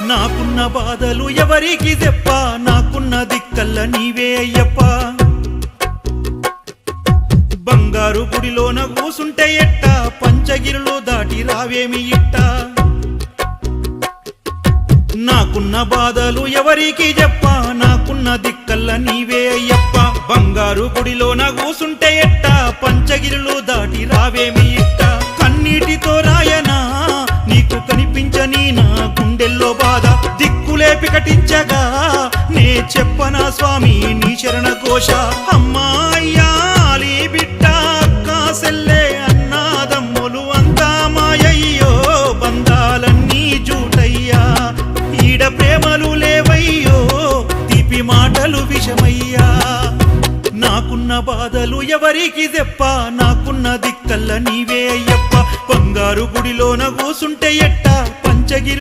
నాకున్న బాధలు ఎవరికి చెప్ప, నాకున్న దిక్కల్ల నీవే అయ్యప్ప. బంగారు గుడిలోన కూసుంటే ఎట్ట, పంచగిరులు దాటి రావేమి ఇట్ట. నాకున్న బాధలు ఎవరికి చెప్ప, నాకున్న దిక్కల్ల నీవే అయ్యప్ప. బంగారు గుడిలోన కూసుంటే ఎట్ట, పంచగిరులు దాటి రావేమి ఇట్ట. కన్నీటితో రాయనా నీకు కనిపించని నా గుండెల్లో బాధ, దిక్కులే పికటించగా నే చెప్పనా స్వామి నీ శరణ ఘోష. అమ్మా అయ్యాలి బిడ్డ అక్క సెల్లే అన్నాదమ్ములు అంతా మాయయ్యో, బంధాలన్నీ జూటయ్యా. ఈడ ప్రేమలు లేవయ్యో, తీపి మాటలు విషమయ్యా. నాకున్న బాధలు ఎవరికి చెప్ప, నాకున్న దిక్కల్ల నీవే అయ్యప్ప. బంగారు గుడిలోన కూసుంటే ఎట్ట, పంచగిరి